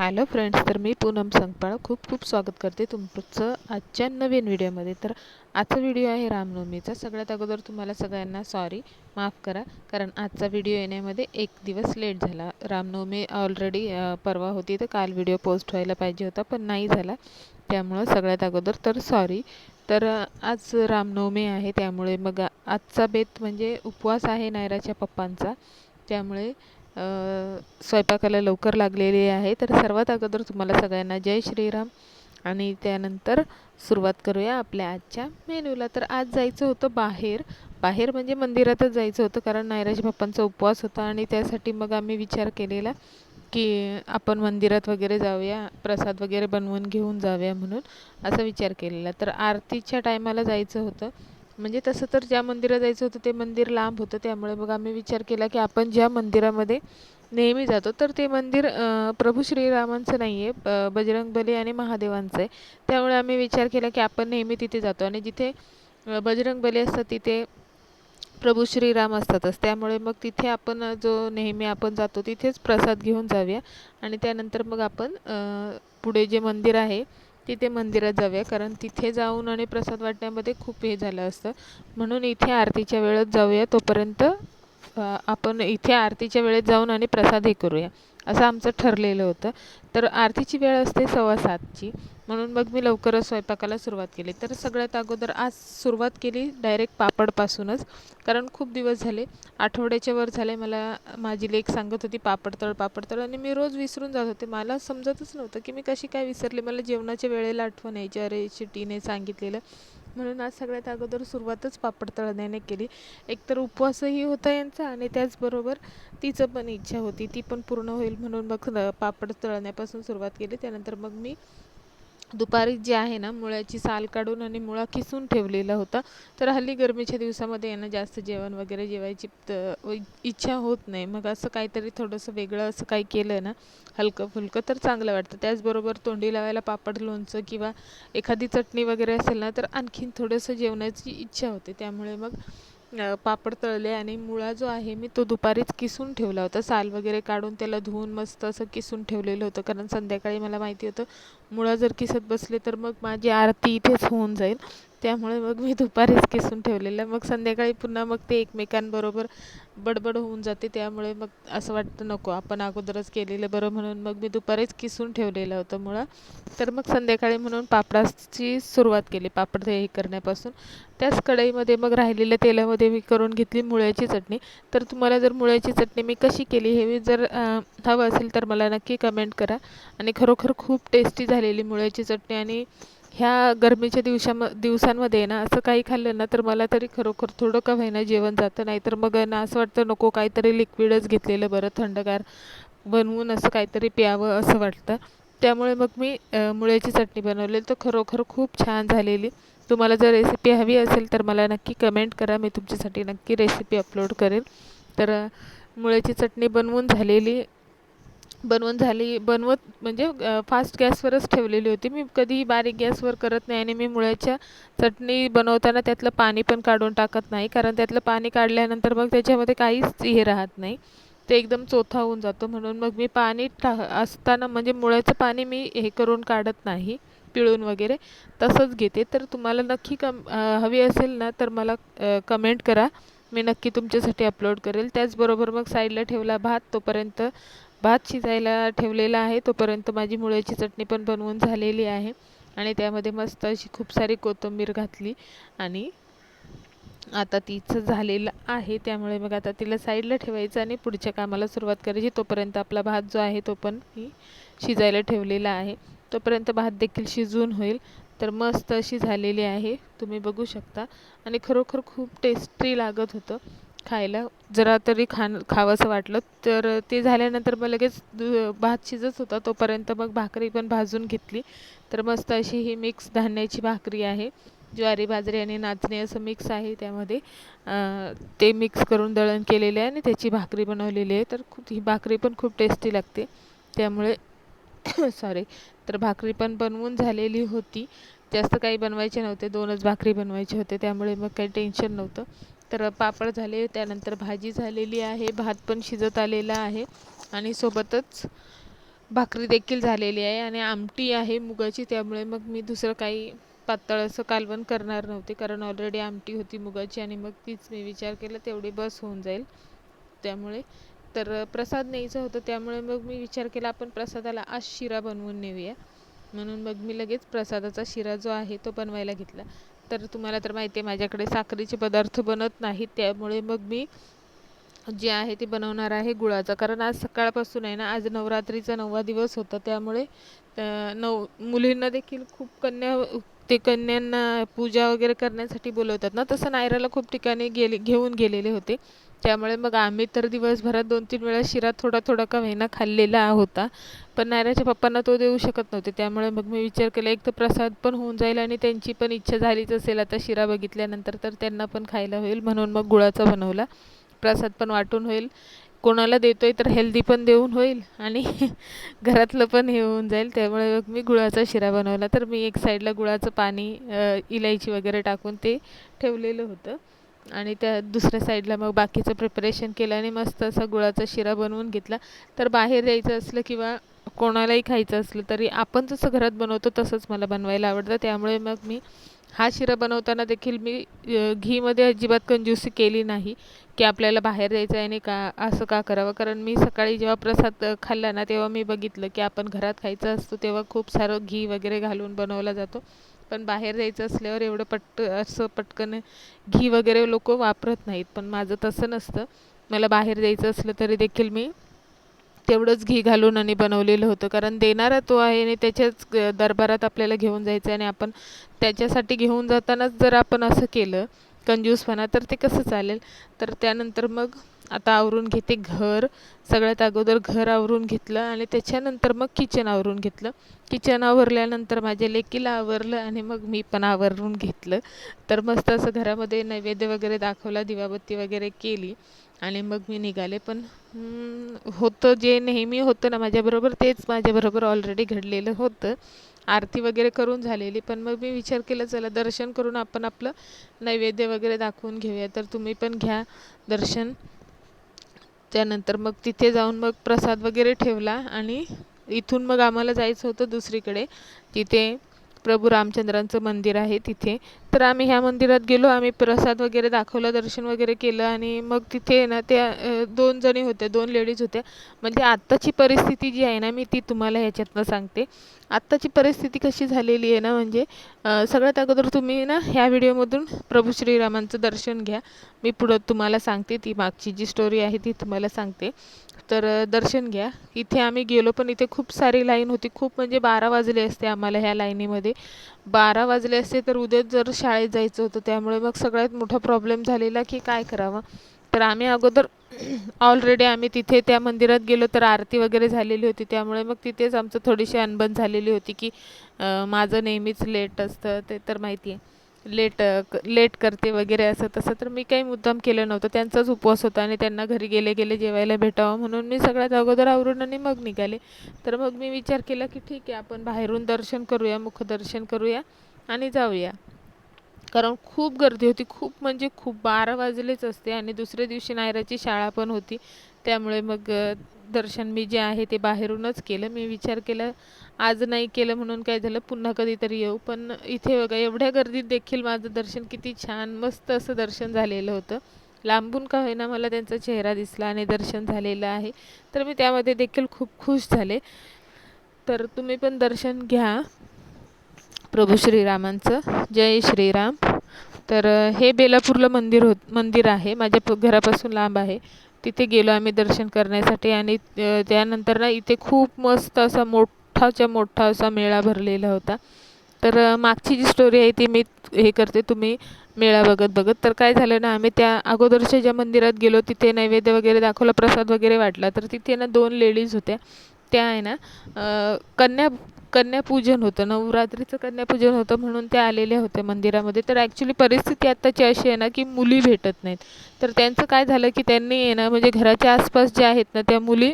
Hello friends, तर मी पूनम संगपाळ खूप खूप स्वागत करते तुमचं आजच्या नवीन व्हिडिओमध्ये. तर आजचा व्हिडिओ आहे रामनवमीचा. सगळ्यात अगोदर तुम्हाला सगळ्यांना सॉरी, माफ करा, कारण आजचा व्हिडिओ येण्यामध्ये एक दिवस लेट झाला. रामनवमी ऑलरेडी परवा होती, तर काल व्हिडिओ पोस्ट व्हायला पाहिजे होता, पण नाही झाला. त्यामुळं सगळ्यात अगोदर तर सॉरी. तर आज रामनवमी आहे, त्यामुळे मग आजचा बेत म्हणजे उपवास आहे नायराच्या पप्पांचा. त्यामुळे स्वयंपाकाला लवकर लागलेली आहे. तर सर्वात अगोदर तुम्हाला सगळ्यांना जय श्रीराम. आणि त्यानंतर सुरुवात करूया आपल्या आजच्या मेनूला. तर आज जायचं होतं बाहेर बाहेर म्हणजे मंदिरातच जायचं होतं, कारण नायराच्या पप्पांचा उपवास होता. आणि त्यासाठी मग आम्ही विचार केलेला की आपण मंदिरात वगैरे जाऊया, प्रसाद वगैरे बनवून घेऊन जाऊया म्हणून असा विचार केलेला. तर आरतीच्या टायमाला जायचं होतं. म्हणजे तसं तर ज्या मंदिरात जायचं होतं ते मंदिर लांब होतं, त्यामुळे मग आम्ही विचार केला की आपण ज्या मंदिरामध्ये नेहमी जातो तर ते मंदिर प्रभू श्रीरामांचं नाही आहे, बजरंगबली आणि महादेवांचं आहे. त्यामुळे आम्ही विचार केला की आपण नेहमी तिथे जातो, आणि जिथे बजरंगबली असतात तिथे प्रभू श्रीराम असतातच. त्यामुळे मग तिथे आपण जो नेहमी आपण जातो तिथेच प्रसाद घेऊन जाऊया. आणि त्यानंतर मग आपण पुढे जे मंदिर आहे तिथे मंदिरात जाऊया, कारण तिथे जाऊन आणि प्रसाद वाटण्यामध्ये खूप हे झालं असतं. म्हणून इथे आरतीच्या वेळेत जाऊया, तोपर्यंत आपण इथे आरतीच्या वेळेत जाऊन आणि प्रसाद हे करूया, असं आमचं ठरलेलं होतं. तर आरतीची वेळ असते 6:15ची, म्हणून मग मी लवकरच स्वयंपाकाला सुरुवात केली. तर सगळ्यात अगोदर आज सुरुवात केली डायरेक्ट पापडपासूनच, कारण खूप दिवस झाले, आठवड्याच्या वर झाले, मला माझी लेक सांगत होती पापड तळ, आणि मी रोज विसरून जात होते. मला समजतच नव्हतं की मी कशी काय विसरले. मला जेवणाच्या वेळेला आठवण यायची, अरे शिटीने सांगितलेलं. म्हणून आज सगळ्यात अगोदर सुरुवातच पापड तळण्याने केली. एकतर उपवासही होता यांचा, आणि त्याचबरोबर तिचं पण इच्छा होती, ती पण पूर्ण होईल, म्हणून मग पापड तळण्यापासून सुरुवात केली. त्यानंतर मग मी दुपारी जे आहे ना, मुळ्याची साल काढून आणि मुळा किसून ठेवलेला होता. तर हल्ली गरमीच्या दिवसामध्ये यांना जास्त जेवण वगैरे जेवायची इच्छा होत नाही. मग असं काहीतरी थोडंसं वेगळं असं काही केलं ना, हलकं फुलकं, तर चांगलं वाटतं. त्याचबरोबर तोंडी लावायला पापड, लोणचं किंवा एखादी चटणी वगैरे असेल ना, तर आणखीन थोडंसं जेवणाची इच्छा होते. त्यामुळे मग पापड तळले. आणि मुळा जो आहे मी तो दुपारीच किसून ठेवला होता, साल वगैरे काढून त्याला धुवून मस्त असं किसून ठेवलेलं होतं, कारण संध्याकाळी मला माहिती होतं मुळा जर किसत बसले तर मग माझी आरती इथेच होऊन जाईल. त्यामुळे मग मी दुपारीच किसून ठेवलेलं. मग संध्याकाळी पुन्हा मग ते एकमेकांबरोबर बडबड होऊन जाते, त्यामुळे मग असं वाटतं नको, आपण अगोदरच केलेलं बरं, म्हणून मग मी दुपारीच किसून ठेवलेलं होतं मुळा. तर मग संध्याकाळी म्हणून पापडाची सुरुवात केली, पापड हे करण्यापासून. त्याच कढईमध्ये मग राहिलेल्या तेलामध्ये मी करून घेतली मुळ्याची चटणी. तर तुम्हाला जर मुळ्याची चटणी मी कशी केली हे जर हवं असेल तर मला नक्की कमेंट करा. आणि खरोखर खूप टेस्टी झालेली मुळ्याची चटणी. आणि ह्या गरमीच्या दिवसांमध्ये ना असं काही खाल्लं ना तर मला तरी खरोखर थोडं का होईना जेवण जातं, नाही तर मग ना असं वाटतं नको, काहीतरी लिक्विडच घेतलेलं बरं, थंडगार बनवून असं काहीतरी प्यावं असं वाटतं. त्यामुळे मग मी मुळ्याची चटणी बनवलेली, तर खरोखर खूप छान झालेली. तुम्हाला जर रेसिपी हवी असेल तर मला नक्की कमेंट करा, मी तुमच्यासाठी नक्की रेसिपी अपलोड करेन. तर मुळ्याची चटणी बनवत म्हणजे फास्ट गॅसवरच ठेवलेली होती. मी कधीही बारीक गॅसवर करत नाही, आणि मी मुळ्याच्या चटणी बनवताना त्यातलं पाणी पण काढून टाकत नाही, कारण त्यातलं पाणी काढल्यानंतर मग त्याच्यामध्ये काहीच हे राहत नाही, ते एकदम चोथा होऊन जातो. म्हणून मग मी पाणी असताना म्हणजे मुळ्याचं पाणी मी हे करून काढत नाही, पिळून वगैरे तसंच घेते. तर तुम्हाला नक्की हवी असेल ना तर मला कमेंट करा, मी नक्की तुमच्यासाठी अपलोड करेल. त्याचबरोबर मग साईडला ठेवला भात, तोपर्यंत भात शिजायला ठेवलेला आहे, तोपर्यंत माझी मुळ्याची चटणी पण बनवून झालेली आहे. आणि त्यामध्ये मस्त अशी खूप सारी कोथिंबीर घातली, आणि आता तिचं झालेलं आहे. त्यामुळे मग आता तिला साईडला ठेवायचं आणि पुढच्या कामाला सुरुवात करायची. तोपर्यंत आपला भात जो आहे तो पण मी शिजायला ठेवलेला आहे, तोपर्यंत भात देखील शिजून होईल. तर मस्त अशी झालेली आहे, तुम्ही बघू शकता. आणि खरोखर खूप टेस्टी लागत होतं खायला. जरा तरी खावंसं वाटलं तर ते झाल्यानंतर मग लगेच भात शिजत होता, तोपर्यंत मग भाकरी पण भाजून घेतली. तर मस्त अशी ही मिक्स धान्याची भाकरी आहे, ज्वारी, बाजरी आणि नाचणी असं मिक्स आहे त्यामध्ये. ते मिक्स करून दळण केलेले आहे आणि त्याची भाकरी बनवलेली आहे. तर ही भाकरी पण खूप टेस्टी लागते. त्यामुळे सॉरी, तर भाकरी पण बनवून झालेली होती. जास्त काही बनवायचे नव्हते, 2च भाकरी बनवायचे होते, त्यामुळे मग काही टेन्शन नव्हतं. तर पापड झाले, त्यानंतर भाजी झालेली आहे, भात पण शिजत आलेला आहे, आणि सोबतच भाकरी देखील झालेली आहे आणि आमटी आहे मुगाची, त्यामुळे मग मी दुसरं काही पातळ असं कालवण करणार नव्हते, कारण ऑलरेडी आमटी होती मुगाची आणि मग तीच मी विचार केला तेवढी बस होऊन जाईल. त्यामुळे तर प्रसाद न्यायचा होता, त्यामुळे मग मी विचार केला आपण प्रसादाला आज शिरा बनवून नेऊया. म्हणून मग मी लगेच प्रसादाचा शिरा जो आहे तो बनवायला घेतला. तर तुम्हाला तर माहिती आहे माझ्याकडे साखरेचे पदार्थ बनत नाहीत, त्यामुळे मग मी जे आहे ते बनवणार आहे गुळाचा. कारण आज सकाळपासून आहे ना, आज नवरात्रीचा 9वा दिवस होता, त्यामुळे मुलींना देखील खूप कन्यांना पूजा वगैरे करण्यासाठी बोलवतात ना, तसं नायराला खूप ठिकाणी घेऊन गेलेले होते. त्यामुळे मग आम्ही तर दिवसभरात 2-3 वेळा शिरा थोडा थोडा का होईना खाल्लेला होता, पण नायराच्या पप्पांना तो देऊ शकत नव्हते. त्यामुळे मग मी विचार केला एक तर प्रसाद पण होऊन जाईल आणि त्यांची पण इच्छा झालीच असेल आता शिरा बघितल्यानंतर, तर त्यांना पण खायला होईल, म्हणून मग गुळाचा बनवला. प्रसाद पण वाटून होईल, कोणाला देतोय तर हेल्दी पण देऊन होईल आणि घरातलं पण हे होऊन जाईल. त्यामुळे मग मी गुळाचा शिरा बनवला. तर मी एक साईडला गुळाचं पाणी इलायची वगैरे टाकून ते ठेवलेलं होतं आणि त्या दुसऱ्या साईडला मग बाकीचं प्रिपरेशन केलं आणि मस्त असा गुळाचा शिरा बनवून घेतला. तर बाहेर जायचं असलं किंवा कोणालाही खायचं असलं तरी आपण जसं घरात बनवतो तसंच मला बनवायला आवडतं. त्यामुळे मग मी हा शिरा बनवताना देखील मी घीमध्ये अजिबात कंजूसी केली नाही, की आपल्याला बाहेर जायचं आहे आणि का असं का करावं. कारण मी सकाळी जेव्हा प्रसाद खाल्ला ना, तेव्हा मी बघितलं की आपण घरात खायचं असतो तेव्हा खूप सारं घी वगैरे घालून बनवला जातो, पण बाहेर जायचं असल्यावर एवढं असं पटकन घी वगैरे लोक वापरत नाहीत. पण माझं तसं नसतं, मला बाहेर जायचं असलं तरी देखील मी तेवढंच घी घालून आणि बनवलेलं होतं, कारण देणारा तो आहे आणि त्याच्याच दरबारात आपल्याला घेऊन जायचं आहे आणि आपण त्याच्यासाठी घेऊन जातानाच जर आपण असं केलं कंजूसपणा, तर ते कसं चालेल. तर त्यानंतर मग आता आवरून घेते घर. सगळ्यात अगोदर घर आवरून घेतलं आणि त्याच्यानंतर मग किचन आवरून घेतलं. किचन आवरल्यानंतर माझ्या लेकीला आवरलं आणि मग मी पण आवरून घेतलं. तर मस्त असं घरामध्ये नैवेद्य वगैरे दाखवला, दिवाबत्ती वगैरे केली आणि मग मी निघाले. पण होतं जे नेहमी होतं ना माझ्याबरोबर, तेच माझ्याबरोबर ऑलरेडी घडलेलं होतं. आरती वगैरे करून झालेली, पण मग मी विचार केला चला दर्शन करून आपण आपलं नैवेद्य वगैरे दाखवून घेऊया. तर तुम्ही पण घ्या दर्शन. त्यानंतर मग तिथे जाऊन मग प्रसाद वगैरे ठेवला आणि इथून मग आम्हाला जायचं होतं दुसरीकडे, तिथे प्रभू रामचंद्रांचं मंदिर आहे तिथे. तर आम्ही ह्या मंदिरात गेलो, आम्ही प्रसाद वगैरे दाखवला, दर्शन वगैरे केलं आणि मग तिथे ना त्या 2 जणी होत्या, 2 लेडीज होत्या. म्हणजे आत्ताची परिस्थिती जी आहे ना, मी ती तुम्हाला ह्याच्यातनं सांगते. आत्ताची परिस्थिती कशी झालेली आहे ना, म्हणजे सगळ्यात अगोदर तुम्ही ना ह्या व्हिडिओमधून प्रभू श्रीरामांचं दर्शन घ्या. मी पुढं तुम्हाला सांगते, ती मागची जी स्टोरी आहे ती तुम्हाला सांगते. तर दर्शन घ्या. इथे आम्ही गेलो, पण इथे खूप सारी लाईन होती, खूप म्हणजे 12 वाजले असते आम्हाला ह्या लाईनीमध्ये. 12 वाजले असते तर उद्याच जर शाळेत जायचं होतं, त्यामुळे मग सगळ्यात मोठा प्रॉब्लेम झालेला की काय करावं. तर आम्ही अगोदर ऑलरेडी आम्ही तिथे त्या मंदिरात गेलो तर आरती वगैरे झालेली होती, त्यामुळे मग तिथेच आमचं थोडीशी अनबन झालेली होती की माझं नेहमीच लेट असतं, ते तर माहिती आहे. लेट करते वगैरे असं तसं. तर मी काही मुद्दाम केलं नव्हतं, त्यांचाच उपवास होता आणि त्यांना घरी गेले गेले जेवायला भेटावं म्हणून मी सगळ्यात अगोदर आवरून आणि मग निघाले. तर मग मी विचार केला की ठीक आहे आपण बाहेरून दर्शन करूया, मुखदर्शन करूया आणि जाऊया. कारण खूप गर्दी होती, खूप म्हणजे खूप. 12 वाजलेच असते आणि दुसऱ्या दिवशी नायराची शाळा पण होती, त्यामुळे मग दर्शन मी जे आहे ते बाहेरूनच केलं. मी विचार केला आज नाही केलं म्हणून काय झालं, पुन्हा कधीतरी येऊ. पण इथे बघा एवढ्या गर्दीत देखील माझं दर्शन किती छान मस्त असं दर्शन झालेलं होतं. लांबून का होईना मला त्यांचा चेहरा दिसला आणि दर्शन झालेलं आहे, तर मी त्यामध्ये देखील खूप खुश झाले. तर तुम्ही पण दर्शन घ्या प्रभू श्रीरामांचं. जय श्रीराम. तर हे बेलापूरला मंदिर आहे, माझ्या घरापासून लांब आहे. तिथे गेलो आम्ही दर्शन करण्यासाठी आणि त्यानंतर ना इथे खूप मस्त असा मोठाच्या मोठा असा मेळा भरलेला होता. तर मागची जी स्टोरी आहे ती मी हे करते, तुम्ही मेळा बघत बघत. तर काय झालं ना, आम्ही त्या अगोदरच्या ज्या मंदिरात गेलो तिथे नैवेद्य वगैरे दाखवला, प्रसाद वगैरे वाटला. तर तिथे ना 2 लेडीज होत्या, त्या आहे ना कन्यापूजन होतं, नवरात्रीचं कन्यापूजन होतं म्हणून त्या आलेल्या होत्या मंदिरामध्ये. तर ॲक्च्युली परिस्थिती आत्ताची अशी आहे ना की मुली भेटत नाहीत. तर त्यांचं काय झालं की त्यांनी आहे ना, म्हणजे घराच्या आसपास ज्या आहेत ना त्या मुली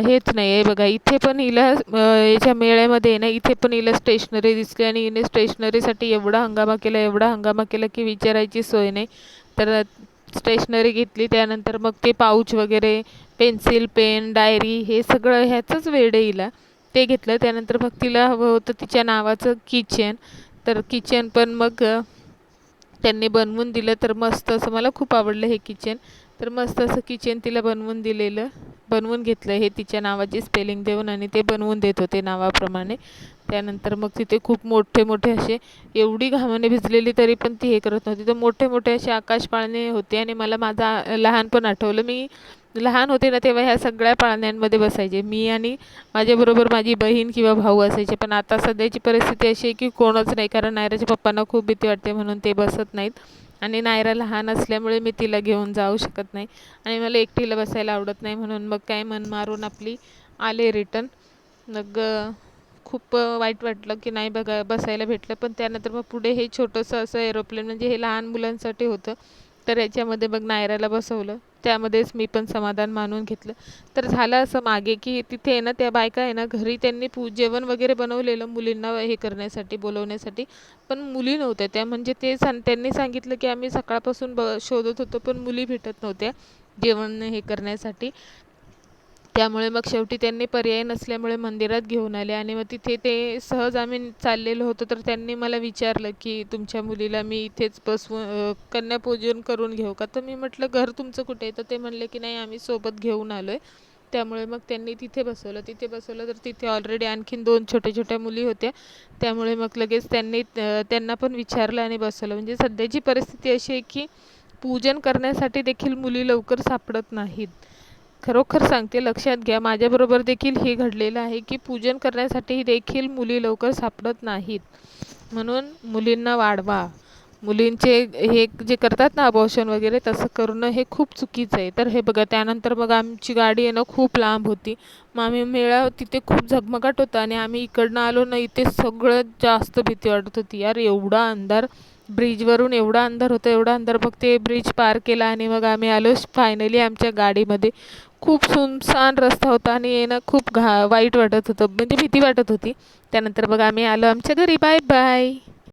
हेच नाही आहे बघा. इथे पण हिला याच्या मेळ्यामध्ये आहे ना, इथे पण हिला स्टेशनरी दिसली आणि हिने स्टेशनरीसाठी एवढा हंगामा केला, एवढा हंगामा केला की विचारायची सोय नाही. तर स्टेशनरी घेतली. त्यानंतर मग ते पाऊच वगैरे, पेन्सिल, पेन, डायरी हे सगळं ह्याचंच वेड आहे हिला. ते घेतलं. त्यानंतर मग तिला हवं होतं तिच्या नावाचं किचन. तर किचन पण मग त्यांनी बनवून दिलं. तर मस्त असं मला खूप आवडलं हे किचन. तर मस्त असं किचन तिला बनवून घेतलं. हे तिच्या नावाची स्पेलिंग देऊन आणि ते बनवून देत होते नावाप्रमाणे. त्यानंतर मग तिथे खूप मोठे मोठे असे, एवढी घामाने भिजलेली तरी पण ती हे करत नव्हती. तर मोठे मोठे असे आकाश पाळणे होते आणि मला माझं लहानपण आठवलं. मी लहान होते ना तेव्हा ह्या सगळ्या पाळण्यांमध्ये बसायचे मी आणि माझ्याबरोबर माझी बहीण किंवा भाऊ असायचे. पण आता सध्याची परिस्थिती अशी आहे की कोणच नाही, कारण नायराच्या पप्पांना खूप भीती वाटते म्हणून ते बसत नाहीत. आणि नायरा लहान असल्यामुळे मी तिला घेऊन जाऊ शकत नाही आणि मला एकटीला बसायला आवडत नाही. म्हणून मग काय मन मारून आपली आले रिटर्न. मग खूप वाईट वाटलं की नाही बसायला भेटलं. पण त्यानंतर मग पुढे हे छोटंसं असं एरोप्लेन, म्हणजे हे लहान मुलांसाठी होतं. तर याच्यामध्ये मग नायराला बसवलं. त्यामध्येच मी पण समाधान मानून घेतलं. तर झालं असं मागे की तिथे आहे ना त्या बायका आहे ना, घरी त्यांनी जेवण वगैरे बनवलेलं मुलींना हे करण्यासाठी, बोलवण्यासाठी. पण मुली नव्हत्या त्या. म्हणजे त्यांनी सांगितलं की आम्ही सकाळपासून शोधत होतो पण मुली भेटत नव्हत्या जेवण हे करण्यासाठी. त्यामुळे मग शेवटी त्यांनी पर्याय नसल्यामुळे मंदिरात घेऊन आले. आणि मग तिथे ते सहज आम्ही चाललेलो होतो. तर त्यांनी मला विचारलं की तुमच्या मुलीला मी इथेच बसवून कन्यापूजन करून घेऊ का. तर मी म्हटलं घर तुमचं कुठे आहे. तर ते म्हणले की नाही आम्ही सोबत घेऊन आलो आहे. त्यामुळे मग त्यांनी तिथे बसवलं. तर तिथे ऑलरेडी आणखीन 2 छोट्या मुली होत्या. त्यामुळे मग लगेच त्यांना पण विचारलं आणि बसवलं. म्हणजे सध्याची परिस्थिती अशी आहे की पूजन करण्यासाठी देखील मुली लवकर सापडत नाहीत. खरोखर सांगते, लक्षात घ्या. माझ्याबरोबर देखील हे घडलेलं आहे की पूजन करण्यासाठी देखील मुली लवकर सापडत नाहीत. म्हणून मुलींना वाढवा. मुलींचे हे जे करतात ना अबॉर्शन वगैरे, तसं करणं हे खूप चुकीचं आहे. तर हे बघा, त्यानंतर मग आमची गाडी आहे ना खूप लांब होती. मग आम्ही तिथे खूप झगमगाट होता आणि आम्ही इकडनं आलो ना, इथे सगळ्यात जास्त भीती वाटत होती यार. एवढा अंधार, ब्रिजवरून एवढा अंधार होता, एवढा अंधार. मग ते ब्रिज पार केला आणि मग आम्ही आलो फायनली आमच्या गाडीमध्ये. खूप सुनसान रस्ता होता आणि येणं खूप वाईट वाटत होतं, म्हणजे भीती वाटत होती. त्यानंतर मग आम्ही आलो आमच्या घरी. Bye bye.